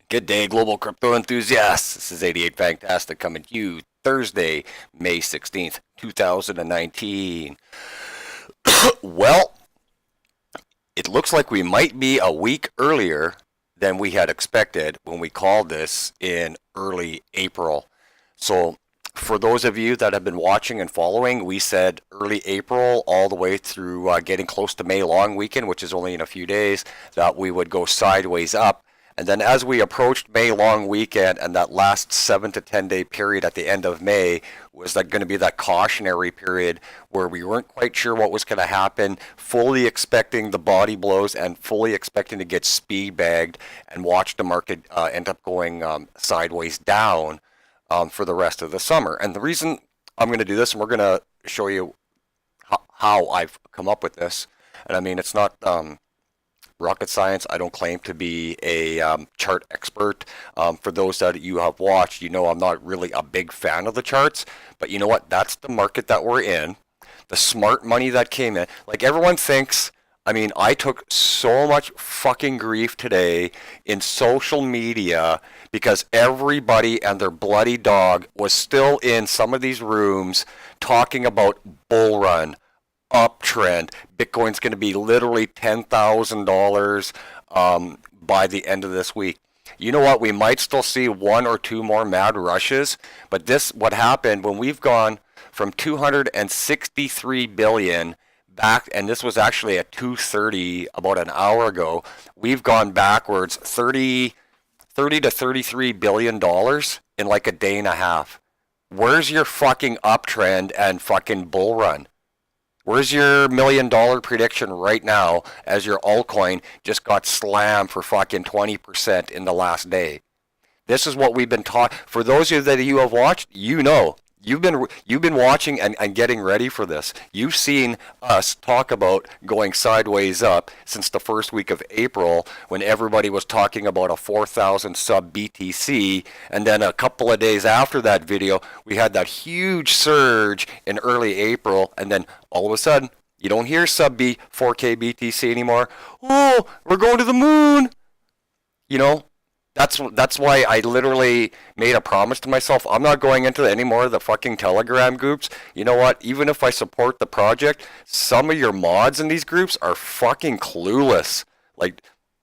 Good day, global crypto enthusiasts. This is 88 Fantastic coming to you Thursday, May 16th, 2019. Well, it looks like we might be a week earlier than we had expected when we called this in early April. So, for those of you that have been watching and following, we said early April all the way through getting close to May long weekend, which is only in a few days, that we would go sideways up. And then as we approached May long weekend and that last 7 to 10 day period at the end of May was that going to be that cautionary period where we weren't quite sure what was going to happen, fully expecting the body blows and fully expecting to get speed bagged and watch the market end up going sideways down for the rest of the summer. And the reason I'm going to do this, and we're going to show you how I've come up with this, and I mean, it's not rocket science. I don't claim to be a chart expert. For those that you have watched, you know I'm not really a big fan of the charts, but you know what? That's the market that we're in. The smart money that came in. Like everyone thinks, I mean, I took so much fucking grief today in social media because everybody and their bloody dog was still in some of these rooms talking about bull run, uptrend. Bitcoin's going to be literally $10,000 by the end of this week. You know what? We might still see one or two more mad rushes, but this what happened when we've gone from 263 billion back, and this was actually at 230 about an hour ago. We've gone backwards 30 to 33 billion dollars in like a day and a half. Where's your fucking uptrend and fucking bull run? Where's your $1 million prediction right now as your altcoin just got slammed for fucking 20% in the last day? This is what we've been taught. For those of you that you have watched, you know. You've been watching and getting ready for this. You've seen us talk about going sideways up since the first week of April when everybody was talking about a 4,000 sub BTC, and then a couple of days after that video, we had that huge surge in early April, and then all of a sudden, you don't hear sub 4K BTC anymore. Oh, we're going to the moon. You know, that's why I literally made a promise to myself. I'm not going into any more of the fucking Telegram groups. You know what? Even if I support the project, some of your mods in these groups are fucking clueless. Like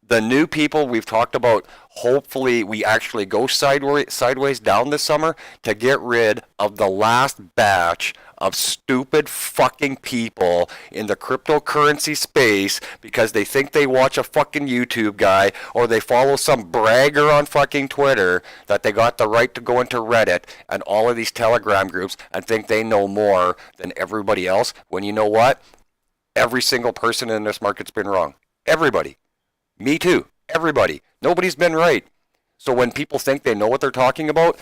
the new people we've talked about, hopefully we actually go sideways down this summer to get rid of the last batch of stupid fucking people in the cryptocurrency space because they think they watch a fucking YouTube guy or they follow some bragger on fucking Twitter that they got the right to go into Reddit and all of these Telegram groups and think they know more than everybody else, when you know what? Every single person in this market's been wrong. Everybody. Me too. Everybody. Nobody's been right. So when people think they know what they're talking about,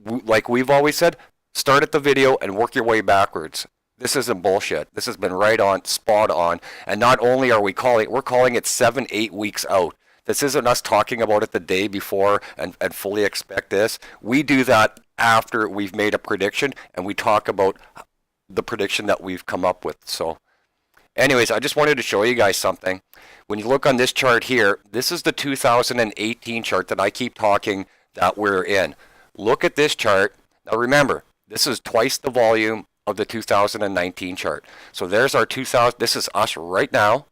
like we've always said, start at the video and work your way backwards. This isn't bullshit. This has been right on, spot on. And not only are we're calling it 7-8 weeks out. This isn't us talking about it the day before and fully expect this. We do that after we've made a prediction and we talk about the prediction that we've come up with. So anyways, I just wanted to show you guys something. When you look on this chart here, this is the 2018 chart that I keep talking that we're in. Look at this chart. Now remember, this is twice the volume of the 2019 chart. So there's our 2000, this is us right now,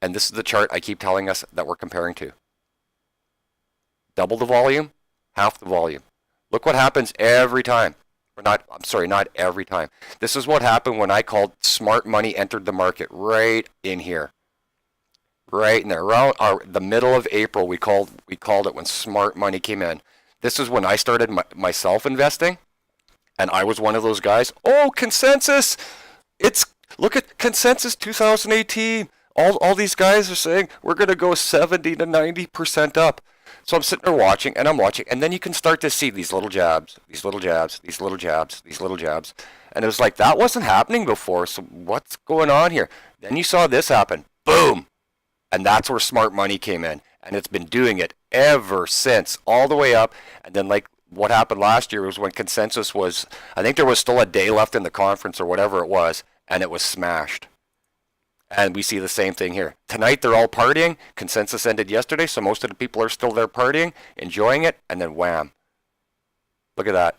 and this is the chart I keep telling us that we're comparing to. Double the volume, half the volume. Look what happens every time. Not every time. This is what happened when I called smart money entered the market right in here. Right in there, around the middle of April, we called it when smart money came in. This is when I started myself investing, and I was one of those guys. Oh, consensus! Look at consensus 2018. All these guys are saying we're gonna go 70 to 90% up. So I'm sitting there watching, and then you can start to see these little jabs, these little jabs, these little jabs, these little jabs, and it was like that wasn't happening before. So what's going on here? Then you saw this happen. Boom! And that's where smart money came in. And it's been doing it ever since, all the way up. And then like what happened last year was when consensus was, I think there was still a day left in the conference or whatever it was, and it was smashed. And we see the same thing here. Tonight they're all partying. Consensus ended yesterday, so most of the people are still there partying, enjoying it, and then wham. Look at that.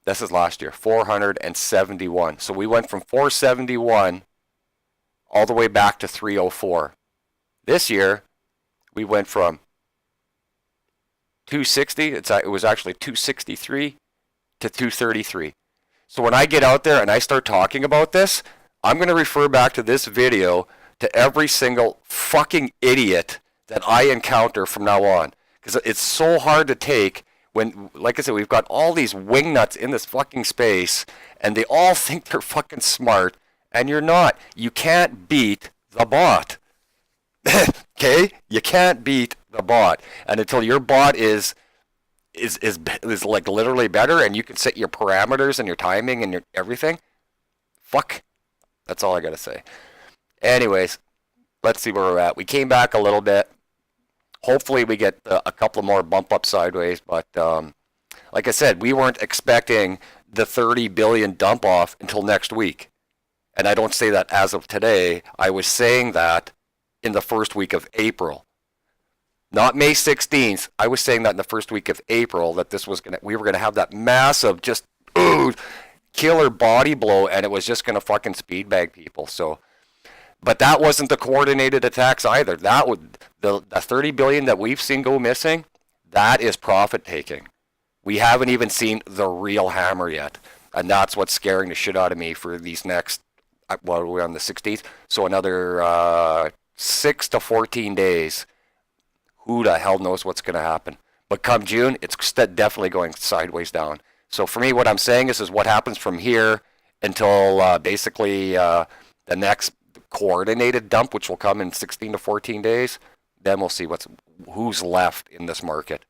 This is last year, 471. So we went from 471 all the way back to 304. This year, we went from 260, it was actually 263 to 233. So when I get out there and I start talking about this, I'm going to refer back to this video to every single fucking idiot that I encounter from now on. Because it's so hard to take when, like I said, we've got all these wingnuts in this fucking space, and they all think they're fucking smart, and you're not. You can't beat the bot. Okay? You can't beat the bot. And until your bot is like literally better, and you can set your parameters and your timing and your everything, fuck. That's all I gotta say. Anyways, let's see where we're at. We came back a little bit. Hopefully we get a couple more bump up sideways, but like I said, we weren't expecting the 30 billion dump off until next week. And I don't say that as of today. I was saying that in the first week of April. Not May 16th. I was saying that in the first week of April that we were gonna have that massive just killer body blow, and it was just gonna fucking speed bag people. So, but that wasn't the coordinated attacks either. That would the 30 billion that we've seen go missing. That is profit taking. We haven't even seen the real hammer yet, and that's what's scaring the shit out of me for these next. Well, we're on the 16th, so another 6 to 14 days. Who the hell knows what's going to happen? But come June, it's definitely going sideways down. So for me, what I'm saying is what happens from here until basically the next coordinated dump, which will come in 16 to 14 days. Then we'll see who's left in this market.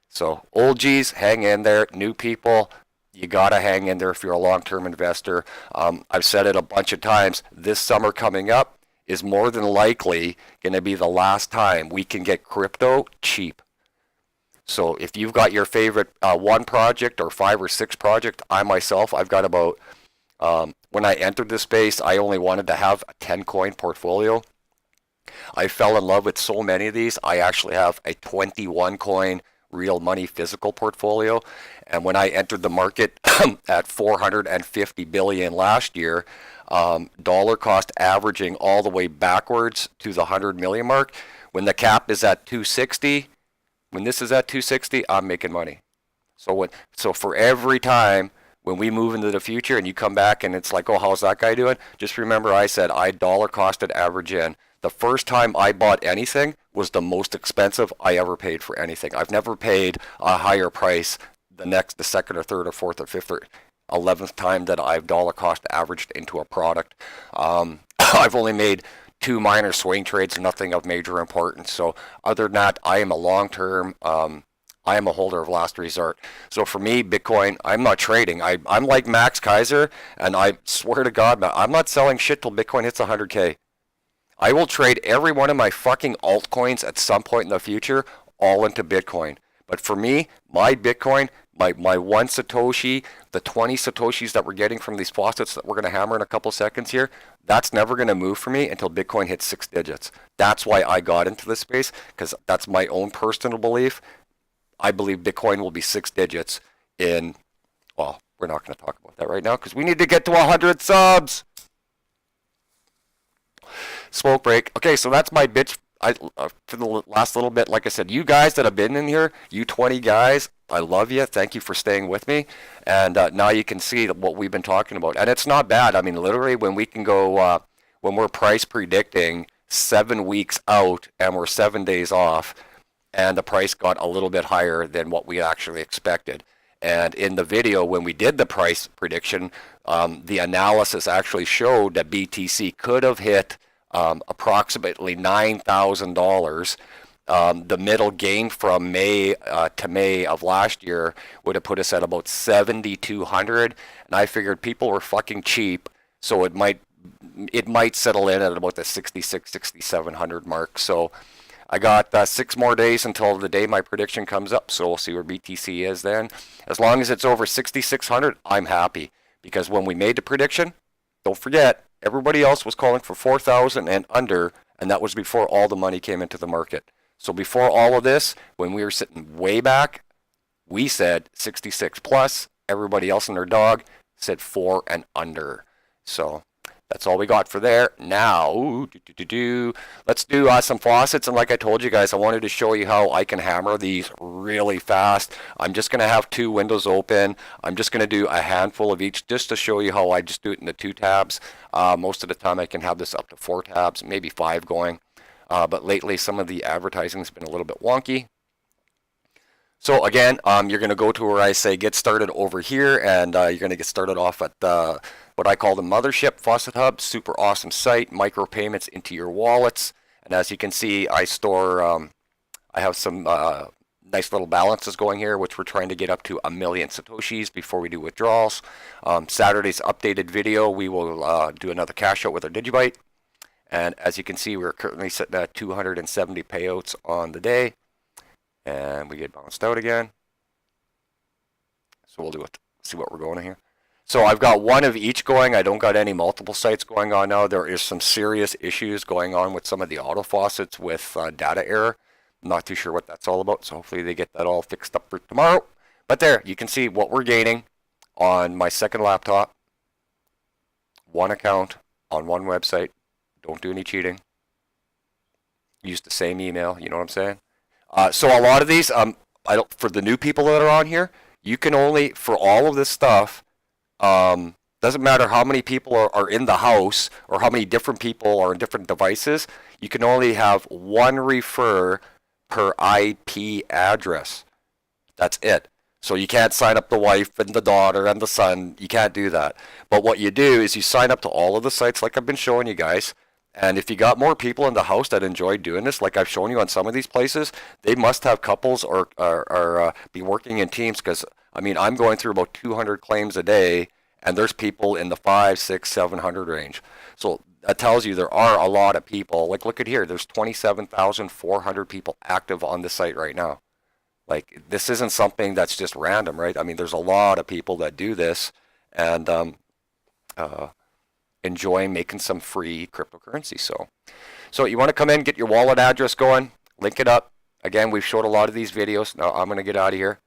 So old G's, hang in there. New people, you gotta hang in there if you're a long-term investor. I've said it a bunch of times. This summer coming up is more than likely going to be the last time we can get crypto cheap. So if you've got your favorite one project or 5 or 6 project, I've got about, when I entered this space, I only wanted to have a 10 coin portfolio. I fell in love with so many of these. I actually have a 21 coin real money physical portfolio. And when I entered the market at 450 billion last year, dollar cost averaging all the way backwards to the 100 million mark. When the cap is at 260, when this is at 260, I'm making money. So for every time when we move into the future and you come back and it's like, oh, how's that guy doing? Just remember I said I dollar costed average in. The first time I bought anything was the most expensive I ever paid for anything. I've never paid a higher price the second or third or fourth or fifth or 11th time that I've dollar cost averaged into a product. I've only made 2 minor swing trades, nothing of major importance. So other than that, I am a long-term, I am a holder of last resort. So for me, Bitcoin, I'm not trading. I'm like Max Kaiser, and I swear to God, I'm not selling shit till Bitcoin hits 100K. I will trade every one of my fucking altcoins at some point in the future all into Bitcoin. But for me, my Bitcoin, my 1 Satoshi, the 20 Satoshis that we're getting from these faucets that we're going to hammer in a couple seconds here, that's never going to move for me until Bitcoin hits 6 digits. That's why I got into this space, because that's my own personal belief. I believe Bitcoin will be 6 digits in, well, we're not going to talk about that right now because we need to get to 100 subs. Smoke break. Okay, so that's my bitch for the last little bit. Like I said, you guys that have been in here, you 20 guys, I love you. Thank you for staying with me. And now you can see what we've been talking about. And it's not bad. I mean, literally, when we can go, when we're price predicting 7 weeks out and we're 7 days off, and the price got a little bit higher than what we actually expected. And in the video, when we did the price prediction, the analysis actually showed that BTC could have hit approximately $9,000. The middle gain from May to May of last year would have put us at about 7,200, and I figured people were fucking cheap, so it might settle in at about the 6,600, 6,700 mark. So I got 6 more days until the day my prediction comes up, so we'll see where BTC is then. As long as it's over 6,600, I'm happy, because when we made the prediction, don't forget, Everybody else was calling for 4,000 and under, and that was before all the money came into the market. So before all of this, when we were sitting way back, we said 66 plus. Everybody else and their dog said 4 and under. So that's all we got for there. Now, let's do some faucets. And like I told you guys, I wanted to show you how I can hammer these really fast. I'm just going to have 2 windows open. I'm just going to do a handful of each just to show you how I just do it in the 2 tabs. Most of the time I can have this up to 4 tabs, maybe 5 going. But lately some of the advertising has been a little bit wonky. So again, you're going to go to where I say get started over here, and you're going to get started off at what I call the Mothership Faucet Hub. Super awesome site, micropayments into your wallets. And as you can see, I store, I have some nice little balances going here, which we're trying to get up to 1 million Satoshis before we do withdrawals. Saturday's updated video, we will do another cash out with our Digibyte. And as you can see, we're currently sitting at 270 payouts on the day. And we get bounced out again. So we'll do it. See what we're going here. So I've got 1 of each going. I don't got any multiple sites going on now. There is some serious issues going on with some of the auto faucets with data error. I'm not too sure what that's all about. So hopefully they get that all fixed up for tomorrow. But there, you can see what we're gaining on my second laptop. 1 account on 1 website. Don't do any cheating. Use the same email. You know what I'm saying? So a lot of these, for the new people that are on here, you can only, for all of this stuff, doesn't matter how many people are in the house or how many different people are in different devices, you can only have 1 refer per IP address. That's it. So you can't sign up the wife and the daughter and the son. You can't do that. But what you do is you sign up to all of the sites like I've been showing you guys. And if you got more people in the house that enjoy doing this, like I've shown you on some of these places, they must have couples or be working in teams, because, I mean, I'm going through about 200 claims a day, and there's people in the 5, 6, 700 range. So that tells you there are a lot of people. Like, look at here. There's 27,400 people active on the site right now. Like, this isn't something that's just random, right? I mean, there's a lot of people that do this, and enjoy making some free cryptocurrency. So you want to come in, get your wallet address going, link it up. Again, we've showed a lot of these videos. Now I'm going to get out of here.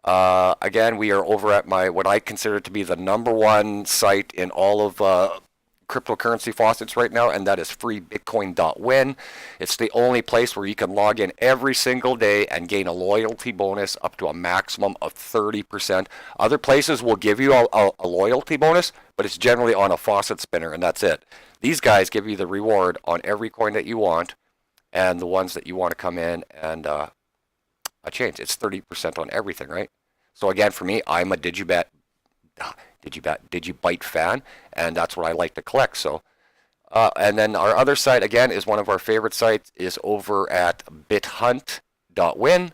Again, we are over at what I consider to be the #1 site in all of cryptocurrency faucets right now, and that is freebitcoin.win. It's the only place where you can log in every single day and gain a loyalty bonus up to a maximum of 30%. Other places will give you a loyalty bonus, but it's generally on a faucet spinner, and that's it. These guys give you the reward on every coin that you want, and the ones that you want to come in and change. It's 30% on everything, right? So again, for me, I'm a Digibyte fan, and that's what I like to collect. So, and then our other site, again, is one of our favorite sites, is over at bithunt.win.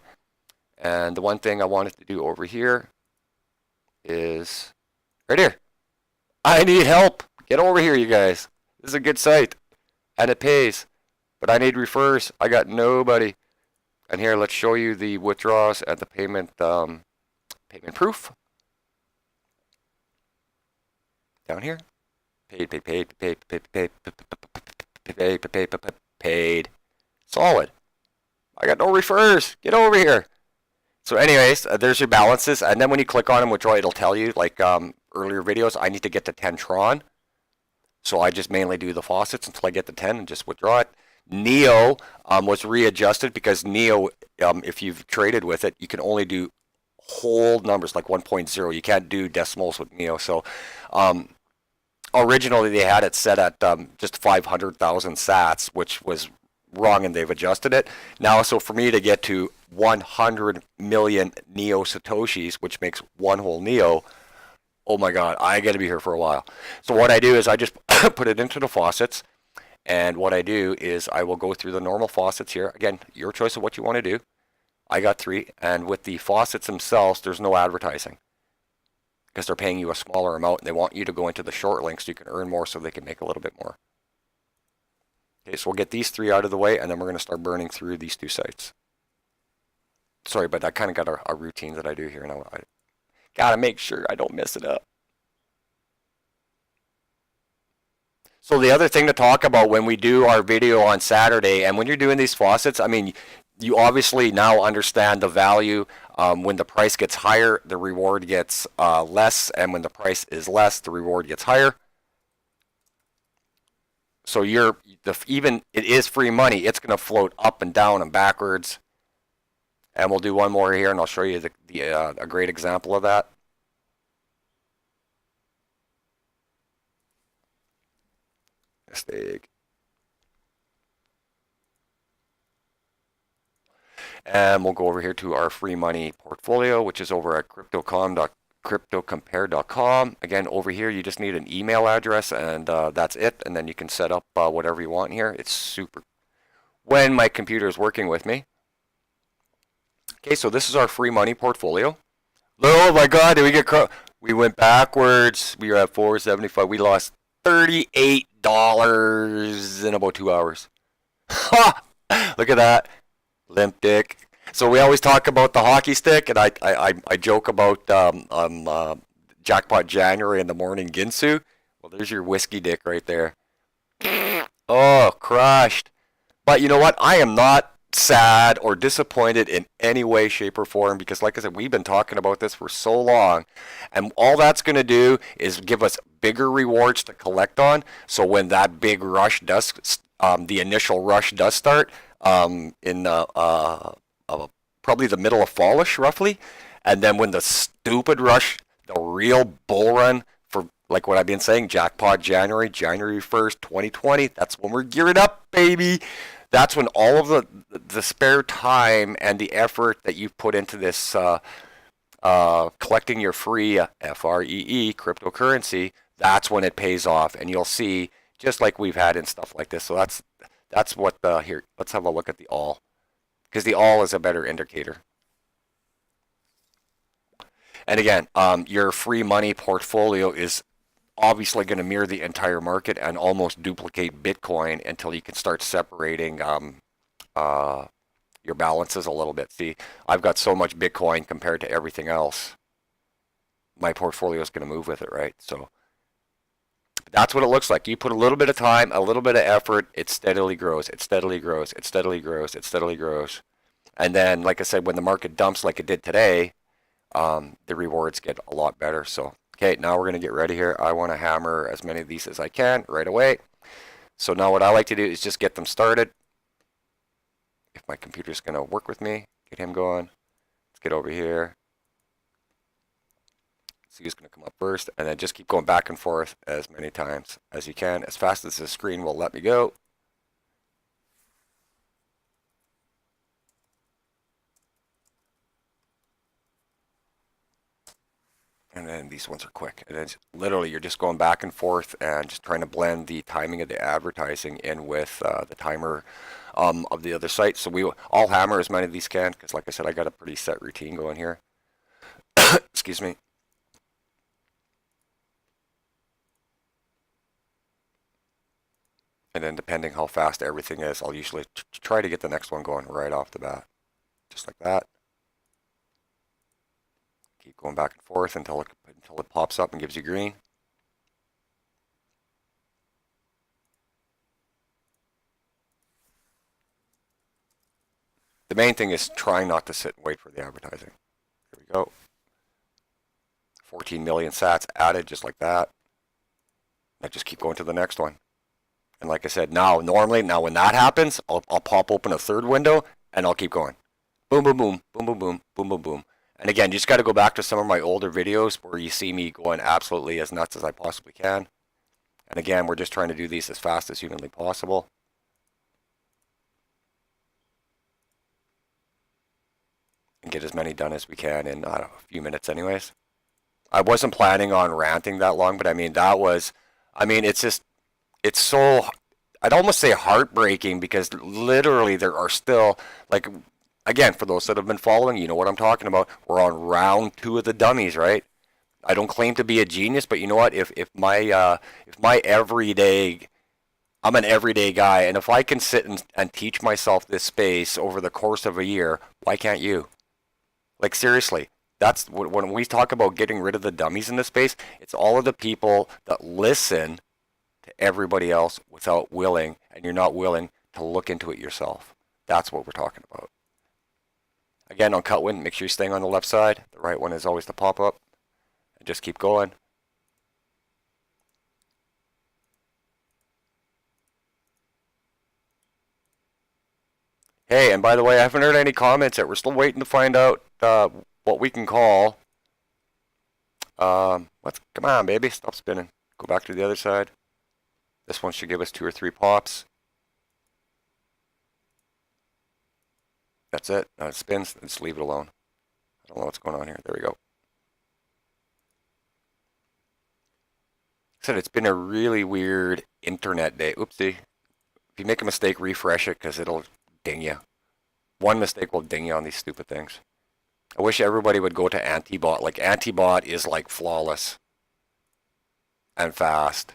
And the one thing I wanted to do over here is right here. I need help. Get over here, you guys. This is a good site, and it pays. But I need refers. I got nobody. And here, let's show you the withdrawals and the payment proof. Down here, paid. Solid. I got no refers. Get over here. So anyways, there's your balances, and then when you click on them, withdraw, it'll tell you, like earlier videos, I need to get to 10 Tron. So I just mainly do the faucets until I get to 10 and just withdraw it. Neo was readjusted because Neo, if you've traded with it, you can only do whole numbers like 1.0. You can't do decimals with Neo. So originally they had it set at just 500,000 sats, which was wrong, and they've adjusted it. Now, so for me to get to 100 million Neo Satoshis, which makes one whole Neo, oh my God, I got to be here for a while. So what I do is I just put it into the faucets, and what I do is I will go through the normal faucets here. Again, your choice of what you want to do. I got 3, and with the faucets themselves, there's no advertising because they're paying you a smaller amount, and they want you to go into the short links so you can earn more so they can make a little bit more. Okay, so we'll get these 3 out of the way, and then we're going to start burning through these 2 sites. Sorry, but I kind of got a routine that I do here, and I got to make sure I don't mess it up. So the other thing to talk about when we do our video on Saturday, and when you're doing these faucets, I mean, you obviously now understand the value. When the price gets higher, the reward gets less, and when the price is less, the reward gets higher. So even it is free money. It's going to float up and down and backwards. And we'll do one more here, and I'll show you a great example of that. Mistake. And we'll go over here to our free money portfolio, which is over at cryptocompare.com. Again, over here, you just need an email address, and that's it. And then you can set up whatever you want here. It's super when my computer is working with me. Okay, so this is our free money portfolio. Oh my God, did we get we went backwards. We were at 475. We lost $38 in about 2 hours. Ha! Look at that. Limp dick. So we always talk about the hockey stick, and I joke about jackpot January in the morning Ginsu. Well, there's your whiskey dick right there. Oh, crushed. But you know what? I am not sad or disappointed in any way, shape, or form, because like I said, we've been talking about this for so long, and all that's going to do is give us bigger rewards to collect on. So when that big rush does, the initial rush does start, in probably the middle of fallish, roughly, and then when the stupid rush, the real bull run for, like what I've been saying, jackpot January 1st, 2020, that's when we're gearing up, baby. That's when all of the spare time and the effort that you've put into this collecting your free FREE cryptocurrency, that's when it pays off, and you'll see, just like we've had in stuff like this. So that's what here. Let's have a look at the all, because the all is a better indicator. And again, your free money portfolio is obviously going to mirror the entire market and almost duplicate Bitcoin until you can start separating your balances a little bit. See, I've got so much Bitcoin compared to everything else. My portfolio is going to move with it, right? So that's what it looks like. You put a little bit of time, a little bit of effort, it steadily grows, it steadily grows, it steadily grows, it steadily grows. And then, like I said, when the market dumps like it did today, the rewards get a lot better. So, okay, now we're going to get ready here. I want to hammer as many of these as I can right away. So now what I like to do is just get them started. If my computer's going to work with me, get him going. Let's get over here. See who's going to come up first, and then just keep going back and forth as many times as you can, as fast as the screen will let me go. And then these ones are quick. And then literally you're just going back and forth and just trying to blend the timing of the advertising in with the timer of the other site. So I'll hammer as many of these can, because like I said, I got a pretty set routine going here. Excuse me. And then depending how fast everything is, I'll usually try to get the next one going right off the bat. Just like that. Keep going back and forth until it pops up and gives you green. The main thing is trying not to sit and wait for the advertising. Here we go. 14 million sats added just like that. Now just keep going to the next one. And like I said, now when that happens, I'll pop open a third window and I'll keep going. Boom, boom, boom, boom, boom, boom, boom, boom, boom. And again, you just got to go back to some of my older videos where you see me going absolutely as nuts as I possibly can. And again, we're just trying to do these as fast as humanly possible. And get as many done as we can in, I don't know, a few minutes anyways. I wasn't planning on ranting that long, but I mean, it's so, I'd almost say heartbreaking, because literally there are still, like, again, for those that have been following, you know what I'm talking about. We're on round 2 of the dummies, right? I don't claim to be a genius, but you know what? If my everyday, I'm an everyday guy, and if I can sit and teach myself this space over the course of a year, why can't you? Like, seriously, that's when we talk about getting rid of the dummies in this space. It's all of the people that listen to everybody else without willing, and you're not willing to look into it yourself. That's what we're talking about. Again, on cut wind, make sure you're staying on the left side. The right one is always the pop up. And just keep going. Hey, and by the way, I haven't heard any comments yet. We're still waiting to find out what we can call. Come on, baby, stop spinning. Go back to the other side. This one should give us 2 or 3 pops. That's it. Now it spins. Just leave it alone. I don't know what's going on here. There we go. I said it's been a really weird internet day. Oopsie. If you make a mistake, refresh it because it'll ding you. One mistake will ding you on these stupid things. I wish everybody would go to Antibot. Like, Antibot is like flawless and fast.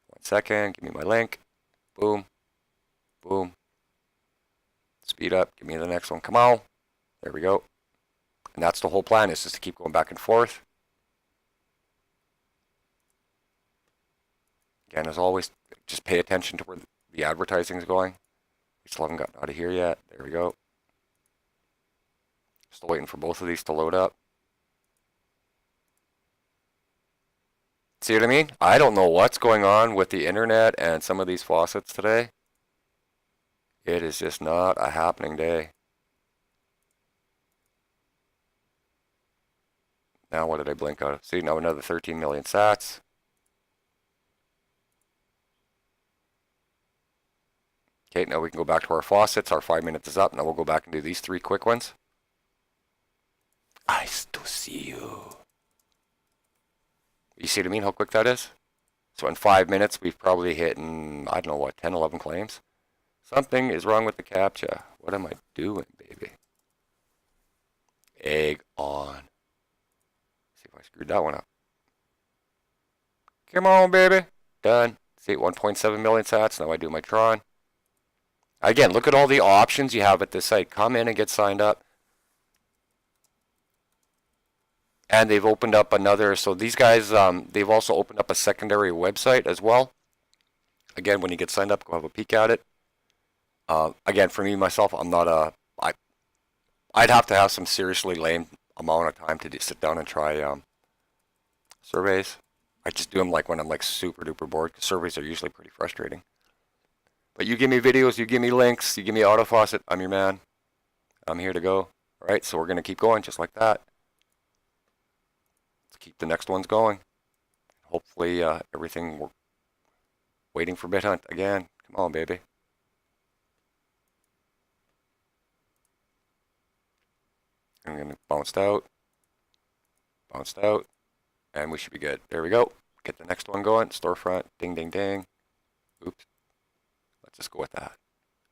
1 second. Give me my link. Boom. Boom. Speed up. Give me the next one. Come on. There we go. And that's the whole plan, is just to keep going back and forth. Again, as always, just pay attention to where the advertising is going. We still haven't gotten out of here yet. There we go. Still waiting for both of these to load up. See what I mean? I don't know what's going on with the internet and some of these faucets today. It is just not a happening day. Now what did I blink out of? See, now another 13 million sats. Okay, now we can go back to our faucets. Our 5 minutes is up. Now we'll go back and do these 3 quick ones. Nice to see you. You see what I mean, how quick that is? So in 5 minutes, we've probably hit, I don't know what, 10, 11 claims? Something is wrong with the CAPTCHA. What am I doing, baby? Egg on. See if I screwed that one up. Come on, baby. Done. See, 1.7 million sats. Now I do my Tron. Again, look at all the options you have at this site. Come in and get signed up. And they've opened up another, so these guys, they've also opened up a secondary website as well. Again, when you get signed up, go have a peek at it. Again, for me, myself, I'm not I'd have to have some seriously lame amount of time to sit down and try surveys. I just do them like when I'm like super duper bored, because surveys are usually pretty frustrating. But you give me videos, you give me links, you give me auto faucet, I'm your man. I'm here to go. All right, so we're going to keep going just like that. Let's keep the next ones going. Hopefully everything, we're waiting for BitHunt again. Come on, baby. I'm going to bounced out, and we should be good. There we go. Get the next one going. Storefront, ding, ding, ding. Oops. Let's just go with that.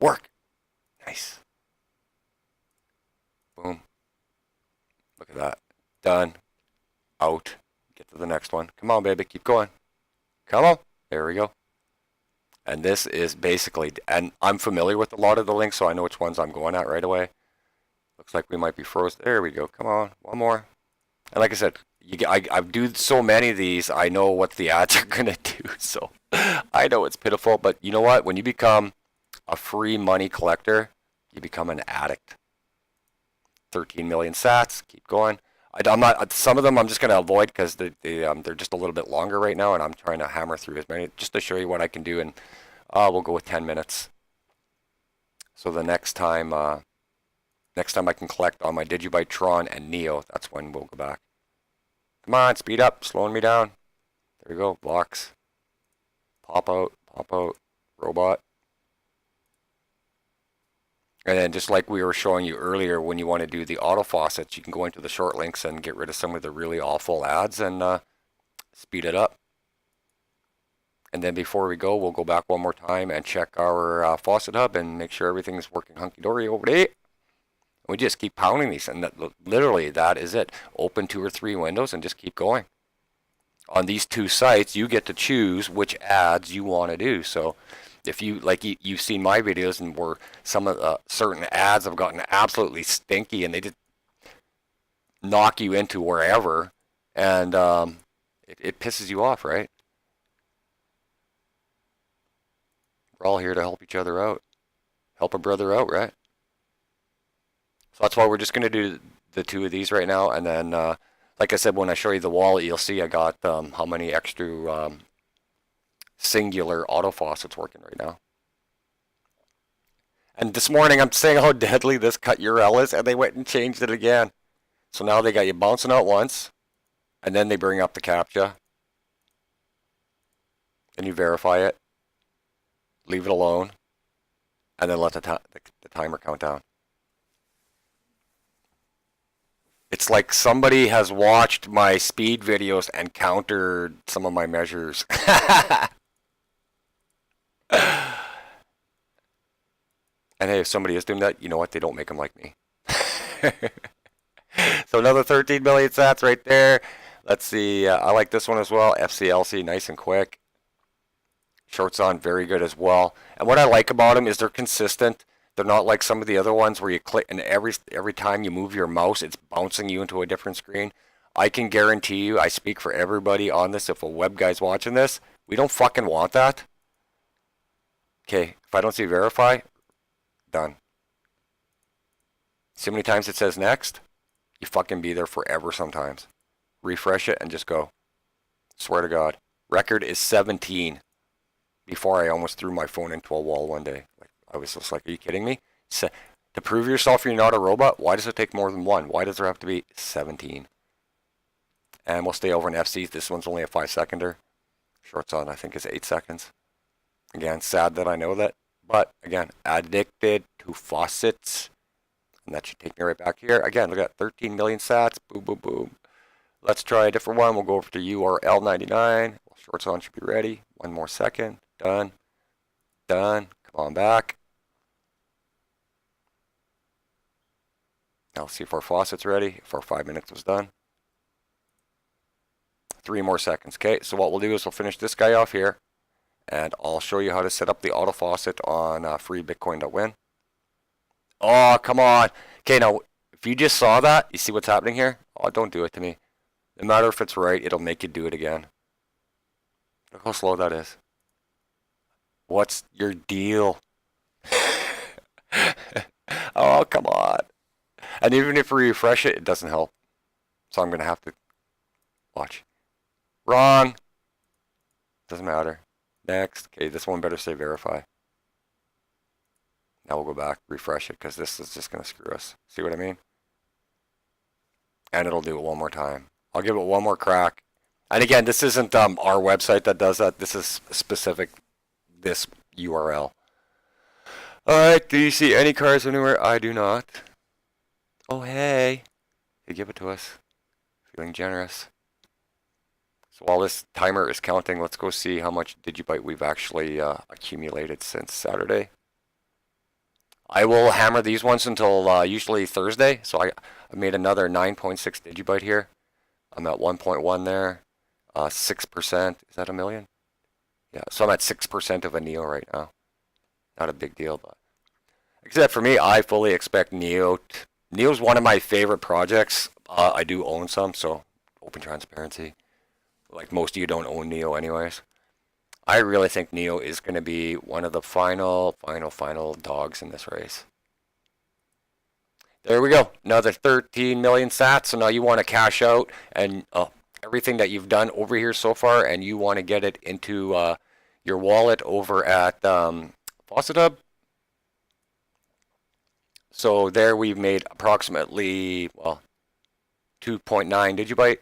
Work. Nice. Boom. Look at that. Done. Out. Get to the next one. Come on, baby. Keep going. Come on. There we go. And this is basically, and I'm familiar with a lot of the links, so I know which ones I'm going at right away. Looks like we might be frozen. There we go. Come on. One more. And like I said, I do so many of these, I know what the ads are going to do. So I know it's pitiful. But you know what? When you become a free money collector, you become an addict. 13 million sats. Keep going. I'm not. Some of them I'm just going to avoid because they're just a little bit longer right now, and I'm trying to hammer through as many just to show you what I can do. And we'll go with 10 minutes. So the next time I can collect on my Digibyte Tron and Neo, that's when we'll go back. Come on, speed up, slowing me down. There we go, blocks. Pop out, robot. And then just like we were showing you earlier, when you want to do the auto faucets, you can go into the short links and get rid of some of the really awful ads and speed it up. And then before we go, we'll go back one more time and check our faucet hub and make sure everything's working hunky-dory over there. We just keep pounding these, and literally that is it. Open 2 or 3 windows and just keep going. On these 2 sites, you get to choose which ads you want to do. So if you, like you've seen my videos and where some of the certain ads have gotten absolutely stinky and they just knock you into wherever, and it pisses you off, right? We're all here to help each other out. Help a brother out, right? So that's why we're just going to do the two of these right now. And then, like I said, when I show you the wallet, you'll see I got how many extra singular auto faucets working right now. And this morning I'm saying how deadly this cut URL is, and they went and changed it again. So now they got you bouncing out once, and then they bring up the CAPTCHA. Then you verify it, leave it alone, and then let the timer count down. It's like somebody has watched my speed videos and countered some of my measures. And hey, if somebody is doing that, you know what? They don't make them like me. So another 13 million sats right there. Let's see. I like this one as well. FCLC, nice and quick. Shorts on, very good as well. And what I like about them is they're consistent. They're not like some of the other ones where you click and every time you move your mouse, it's bouncing you into a different screen. I can guarantee you, I speak for everybody on this. If a web guy's watching this, we don't fucking want that. Okay, if I don't see verify, done. See how many times it says next? You fucking be there forever sometimes. Refresh it and just go. Swear to God. Record is 17. Before I almost threw my phone into a wall one day. I was just like, are you kidding me? So, to prove yourself you're not a robot, why does it take more than one? Why does there have to be 17? And we'll stay over in FC. This one's only a 5-seconder. Shorts on, I think, is 8 seconds. Again, sad that I know that. But, again, addicted to faucets. And that should take me right back here. Again, look at 13 million sats. Boom, boom, boom. Let's try a different one. We'll go over to URL 99. Shorts on should be ready. One more second. Done. Done. Come on back. Now let's see if our faucet's ready. If our 5 minutes was done. 3 more seconds. Okay, so what we'll do is we'll finish this guy off here. And I'll show you how to set up the auto faucet on freebitcoin.win. Oh, come on. Okay, now, if you just saw that, you see what's happening here? Oh, don't do it to me. No matter if it's right, it'll make you do it again. Look how slow that is. What's your deal? Oh, come on. And even if we refresh it, it doesn't help. So I'm going to have to watch. Wrong. Doesn't matter. Next. Okay, this one better say verify. Now we'll go back, refresh it, because this is just going to screw us. See what I mean? And it'll do it one more time. I'll give it one more crack. And again, this isn't our website that does that. This is specific, this URL. Alright, do you see any cars anywhere? I do not. Oh, hey. You give it to us. Feeling generous. So while this timer is counting, let's go see how much Digibyte we've actually accumulated since Saturday. I will hammer these ones until usually Thursday. So I made another 9.6 Digibyte here. I'm at 1.1 there. 6%. Is that a million? Yeah, so I'm at 6% of a NEO right now. Not a big deal, but except for me, I fully expect NEO. NEO's one of my favorite projects. I do own some, so open transparency. Like most of you don't own NEO anyways. I really think NEO is going to be one of the final dogs in this race. There we go. Another 13 million sats. So now you want to cash out and everything that you've done over here so far, and you want to get it into your wallet over at Faucet Hub. So there we've made approximately, well, 2.9 Digibyte.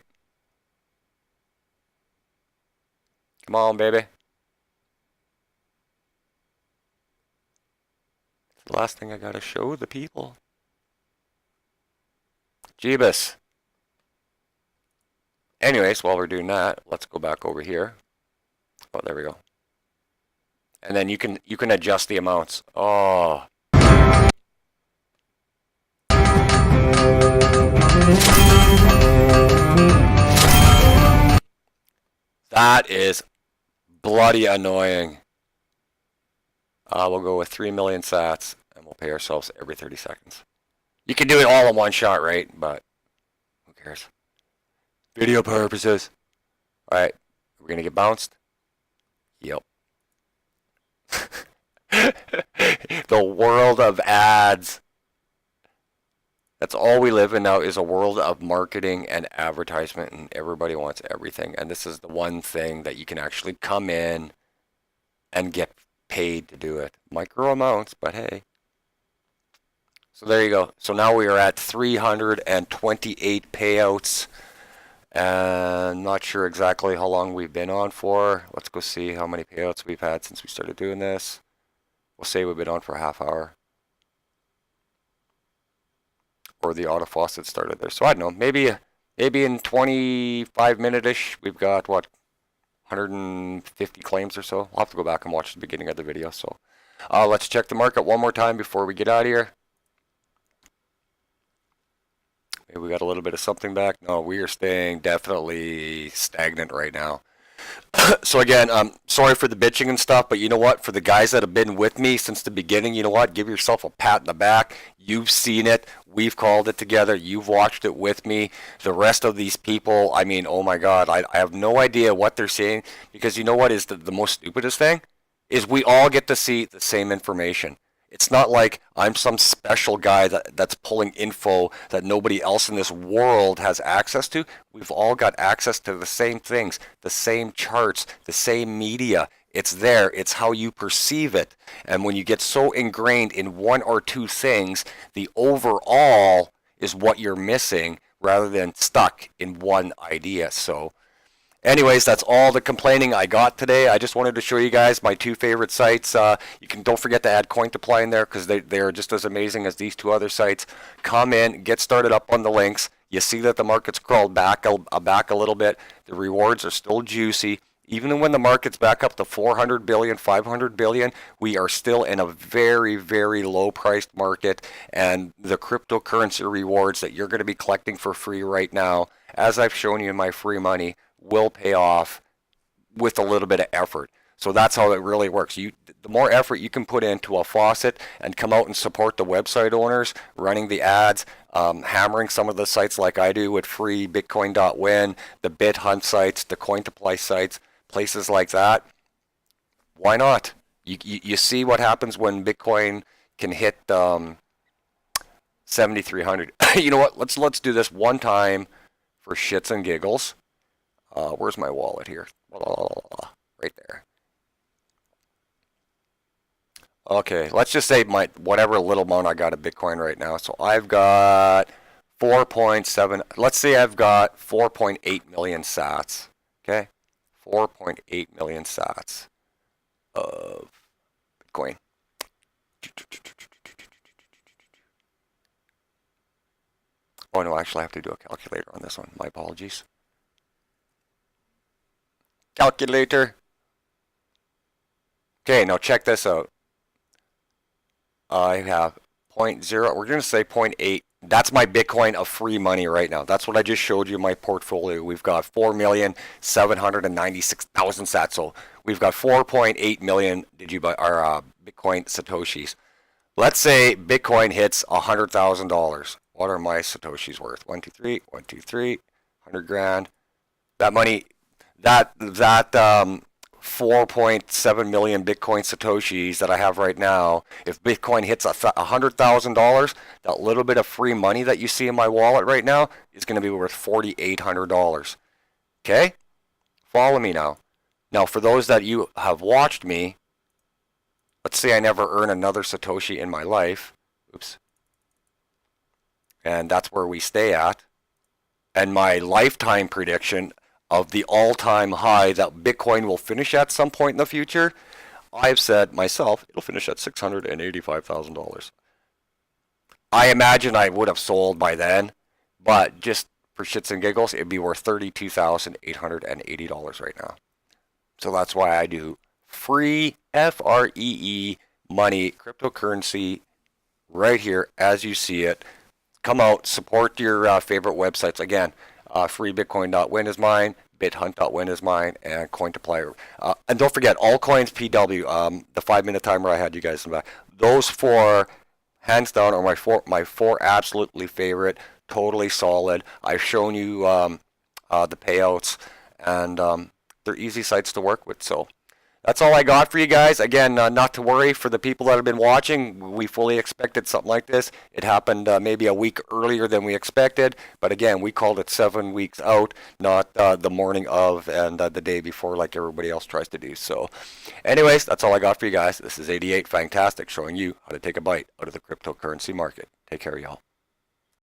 Come on, baby. It's the last thing I gotta show the people. Jeebus. Anyways, while we're doing that, let's go back over here. Oh, there we go. And then you can adjust the amounts. Oh. That is bloody annoying. We'll go with 3 million sats, and we'll pay ourselves every 30 seconds. You can do it all in one shot, right? But who cares? Video purposes. Alright, we're going to get bounced? Yep. The world of ads. That's all we live in now is a world of marketing and advertisement, and everybody wants everything. And this is the one thing that you can actually come in and get paid to do it. Micro amounts, but hey. So there you go. So now we are at 328 payouts. And not sure exactly how long we've been on for. Let's go see how many payouts we've had since we started doing this. We'll say we've been on for a half hour. Or the auto faucet started there. So I don't know, maybe in 25 minute-ish, we've got, what, 150 claims or so. I'll have to go back and watch the beginning of the video. So let's check the market one more time before we get out of here. Maybe we got a little bit of something back. No, we are staying definitely stagnant right now. So again, sorry for the bitching and stuff, but you know what? For the guys that have been with me since the beginning, you know what? Give yourself a pat in the back. You've seen it. We've called it together. You've watched it with me. The rest of these people, I mean, oh my God, I have no idea what they're seeing, because you know what is the most stupidest thing? Is we all get to see the same information. It's not like I'm some special guy that's pulling info that nobody else in this world has access to. We've all got access to the same things, the same charts, the same media. It's there. It's how you perceive it. And when you get so ingrained in one or two things, the overall is what you're missing rather than stuck in one idea. So anyways, that's all the complaining I got today. I just wanted to show you guys my two favorite sites. Don't forget to add Cointoply in there, because they are just as amazing as these two other sites. Come in, get started up on the links. You see that the market's crawled back a little bit. The rewards are still juicy. Even when the market's back up to 400 billion, 500 billion, we are still in a very, very low priced market. And the cryptocurrency rewards that you're going to be collecting for free right now, as I've shown you in my free money, will pay off with a little bit of effort. So that's how it really works. The more effort you can put into a faucet and come out and support the website owners, running the ads, hammering some of the sites like I do with free Bitcoin.win, the BitHunt sites, the Cointoply sites, places like that. Why not? You see what happens when Bitcoin can hit 7,300. You know what? Let's do this one time for shits and giggles. Where's my wallet here? Right there. Okay, let's just say my whatever little amount I got of Bitcoin right now. So I've got 4.7. Let's say I've got 4.8 million sats. Okay, 4.8 million sats of Bitcoin. Oh no, actually I have to do a calculator on this one. My apologies. Calculator. Okay, now check this out. I have 0.0, we're going to say 0.8. That's my Bitcoin of free money right now. That's what I just showed you in my portfolio. We've got 4,796,000 sats. So we've got 4.8 million Bitcoin Satoshis. Let's say Bitcoin hits $100,000. What are my Satoshis worth? 1, 2, 3, 1, 2, 3, 100 grand. That money, that 4.7 million Bitcoin Satoshis that I have right now, if Bitcoin hits $100,000, that little bit of free money that you see in my wallet right now is going to be worth $4,800. Okay? Follow me now. Now, for those that you have watched me, let's say I never earn another Satoshi in my life. Oops. And that's where we stay at. And my lifetime prediction of the all-time high that Bitcoin will finish at some point in the future, I've said myself, it'll finish at $685,000. I imagine I would have sold by then, but just for shits and giggles, it'd be worth $32,880 right now. So that's why I do free FREE money, cryptocurrency, right here as you see it. Come out, support your favorite websites. Again, freebitcoin.win is mine, bithunt.win is mine, and Cointoply. And don't forget, Allcoins PW, the 5-minute timer I had you guys in the back. Those four, hands down, are my four absolutely favorite, totally solid. I've shown you the payouts, and they're easy sites to work with. So That's all I got for you guys. Again, not to worry for the people that have been watching. We fully expected something like this. It happened maybe a week earlier than we expected, but again, we called it 7 weeks out, not the morning of and the day before like everybody else tries to do. So, anyways, that's all I got for you guys. This is 88 Fantastic, showing you how to take a bite out of the cryptocurrency market. Take care, y'all.